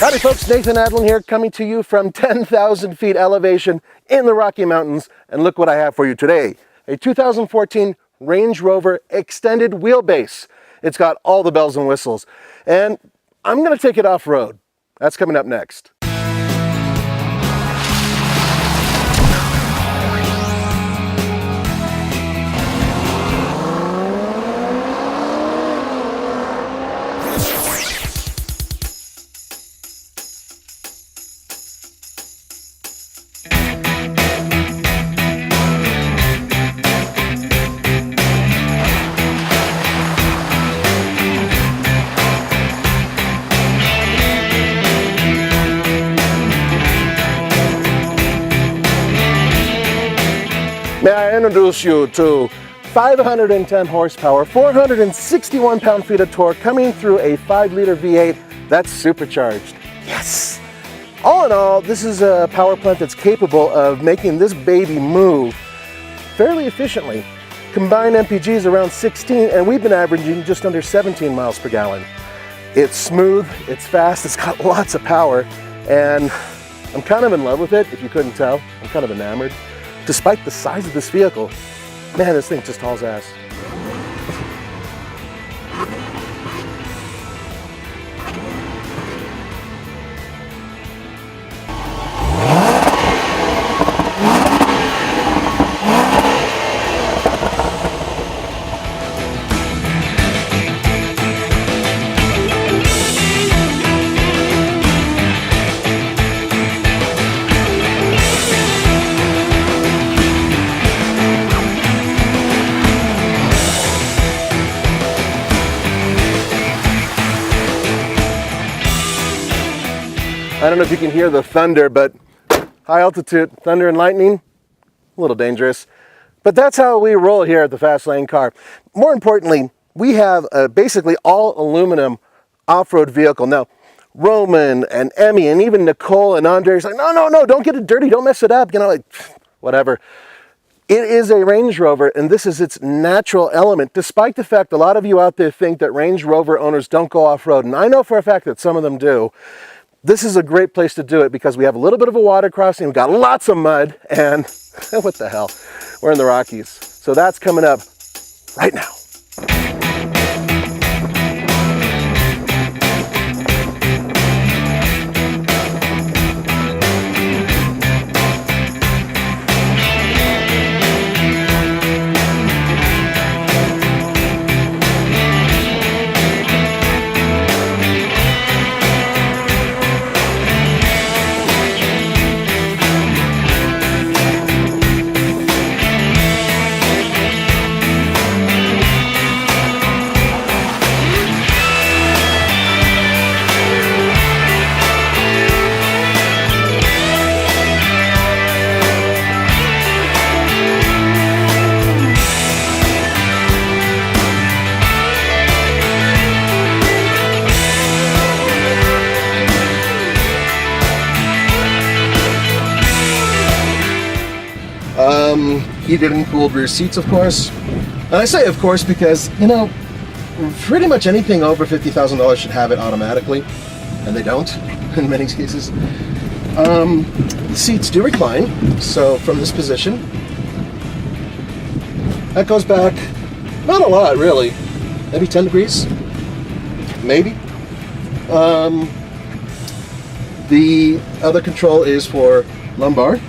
Howdy folks, Nathan Adlin here, coming to you from 10,000 feet elevation in the Rocky Mountains. And look what I have for you today. A 2014 Range Rover extended wheelbase. It's got all the bells and whistles. And I'm going to take it off-road. That's coming up next. May I introduce you to 510 horsepower, 461 pound-feet of torque coming through a 5-liter V8 that's supercharged. Yes! All in all, this is a power plant that's capable of making this baby move fairly efficiently. Combined MPG is around 16, and we've been averaging just under 17 miles per gallon. It's smooth, it's fast, it's got lots of power, and I'm kind of in love with it, if you couldn't tell. I'm kind of enamored. Despite the size of this vehicle, man, this thing just hauls ass. I don't know if you can hear the thunder, but high altitude thunder and lightning, a little dangerous. But that's how we roll here at the Fast Lane Car. More importantly, we have a basically all aluminum off-road vehicle. Now, Roman and Emmy and even Nicole and Andre is like, no, don't get it dirty, don't mess it up, you know, like, whatever. It is a Range Rover, and this is its natural element, despite the fact a lot of you out there think that Range Rover owners don't go off-road, and I know for a fact that some of them do. This is a great place to do it because we have a little bit of a water crossing, we've got lots of mud, and what the hell, we're in the Rockies. So that's coming up right now. Heated and cooled rear seats, of course. And I say of course because, you know, pretty much anything over $50,000 should have it automatically, and they don't in many cases. The seats do recline, so from this position, that goes back, not a lot really, maybe 10 degrees, maybe. The other control is for lumbar.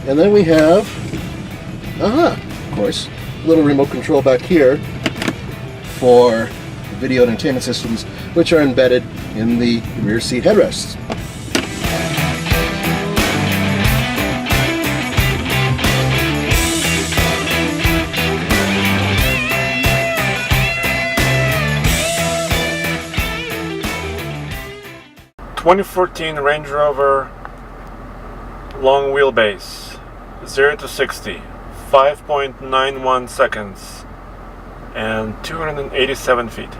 And then we have, of course, a little remote control back here for video entertainment systems, which are embedded in the rear seat headrests. ...2014 Range Rover long wheelbase, 0 to 60, 5.91 seconds, and 287 feet.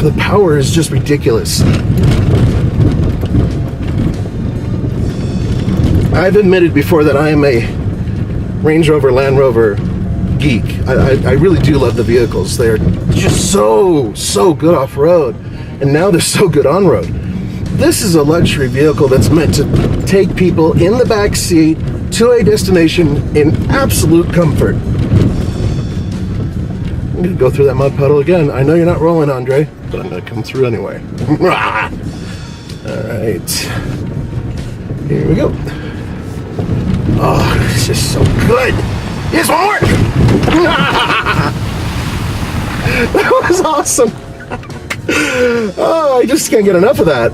The power is just ridiculous. I've admitted before that I am a Range Rover, Land Rover geek. I really do love the vehicles. They're just so good off-road, and now they're so good on-road. This is a luxury vehicle that's meant to take people in the back seat to a destination in absolute comfort. I'm gonna go through that mud puddle again. I know you're not rolling, Andre, but I'm gonna come through anyway. All right, here we go. Oh, this is so good. Here's one more. That was awesome. Oh, I just can't get enough of that.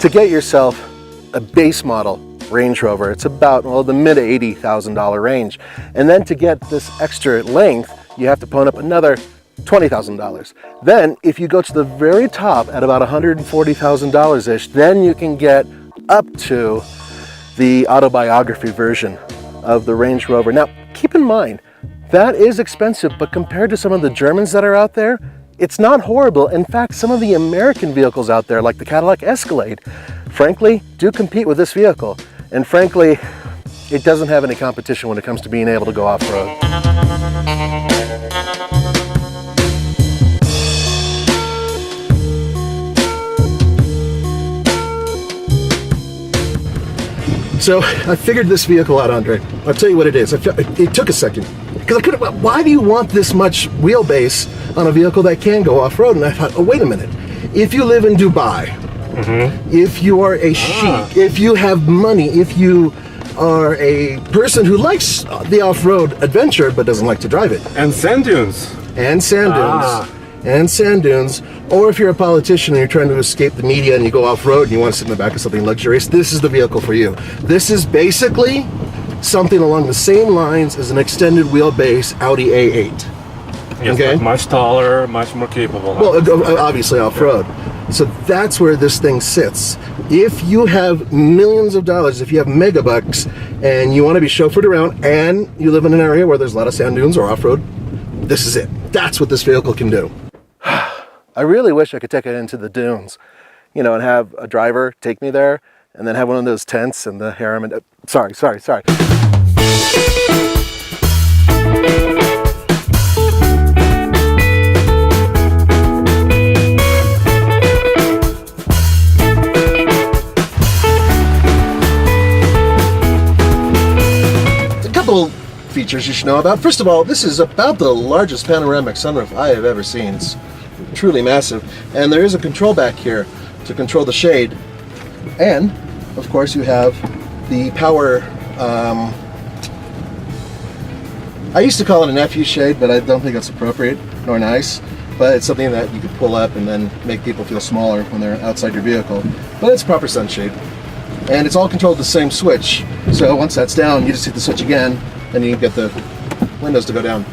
To get yourself a base model Range Rover, it's about, well, the mid $80,000 range. And then to get this extra length, you have to pony up another $20,000. Then if you go to the very top at about $140,000-ish, then you can get up to the autobiography version of the Range Rover. Now, keep in mind, that is expensive, but compared to some of the Germans that are out there, it's not horrible. In fact, some of the American vehicles out there, like the Cadillac Escalade, frankly, do compete with this vehicle. And frankly, it doesn't have any competition when it comes to being able to go off-road. So I figured this vehicle out, Andre. I'll tell you what it is. It took a second. Because I couldn't, why do you want this much wheelbase on a vehicle that can go off-road? And I thought, oh, wait a minute. If you live in Dubai, if you are a sheik, if you have money, if you are a person who likes the off-road adventure but doesn't like to drive it. And sand dunes. And sand dunes. And sand dunes. Or if you're a politician and you're trying to escape the media and you go off-road and you want to sit in the back of something luxurious, this is the vehicle for you. This is basically something along the same lines as an extended wheelbase Audi A8. Yes, okay? But much taller, much more capable. Well, obviously off-road. So that's where this thing sits. If you have millions of dollars, if you have megabucks, and you want to be chauffeured around, and you live in an area where there's a lot of sand dunes or off-road, this is it. That's what this vehicle can do. I really wish I could take it into the dunes, you know, and have a driver take me there, and then have one of those tents and the harem. And sorry. Features you should know about. First of all, this is about the largest panoramic sunroof I have ever seen. It's truly massive. And there is a control back here to control the shade. And, of course, you have the power... I used to call it an FU shade, but I don't think it's appropriate nor nice. But it's something that you could pull up and then make people feel smaller when they're outside your vehicle. But it's proper sunshade. And it's all controlled with the same switch. So once that's down, you just hit the switch again, and you can get the windows to go down.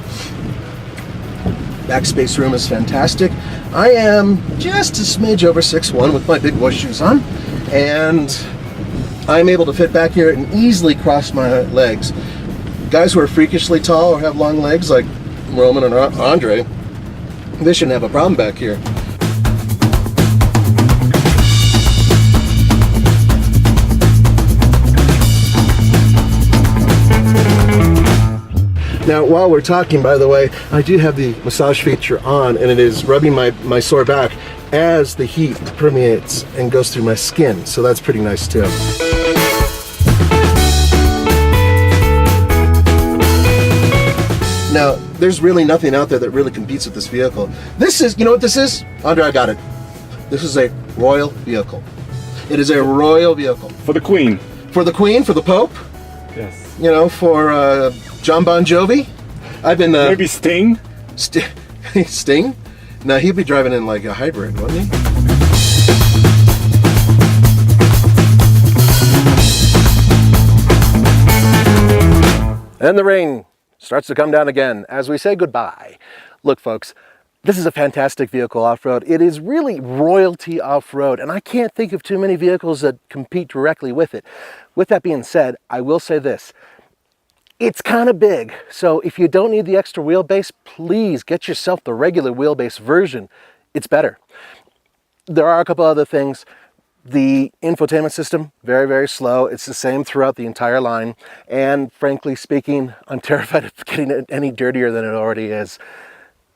Backspace room is fantastic. I am just a smidge over 6'1" with my big boy shoes on, and I'm able to fit back here and easily cross my legs. Guys who are freakishly tall or have long legs, like Roman and Andre, they shouldn't have a problem back here. Now, while we're talking, by the way, I do have the massage feature on, and it is rubbing my sore back as the heat permeates and goes through my skin, so that's pretty nice too. Now, there's really nothing out there that really competes with this vehicle. This is, you know what this is? Andre, I got it. This is a royal vehicle. It is a royal vehicle. For the Queen. For the Queen, for the Pope. Yes. You know, for John Bon Jovi. I've been... Maybe Sting? Sting? No, he'd be driving in like a hybrid, wouldn't he? And the rain starts to come down again as we say goodbye. Look, folks, this is a fantastic vehicle off-road. It is really royalty off-road, and I can't think of too many vehicles that compete directly with it. With that being said, I will say this. It's kind of big, so if you don't need the extra wheelbase, please get yourself the regular wheelbase version. It's better. There are a couple other things. The infotainment system, very, very slow. It's the same throughout the entire line. And frankly speaking, I'm terrified of getting it any dirtier than it already is.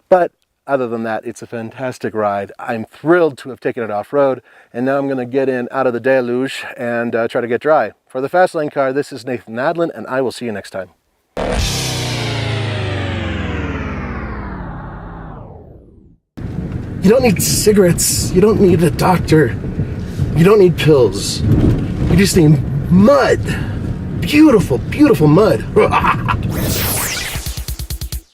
But other than that, it's a fantastic ride. I'm thrilled to have taken it off-road, and now I'm going to get in out of the deluge and try to get dry. For the Fast Lane Car, this is Nathan Nadlin, and I will see you next time. You don't need cigarettes. You don't need a doctor. You don't need pills. You just need mud. Beautiful, beautiful mud.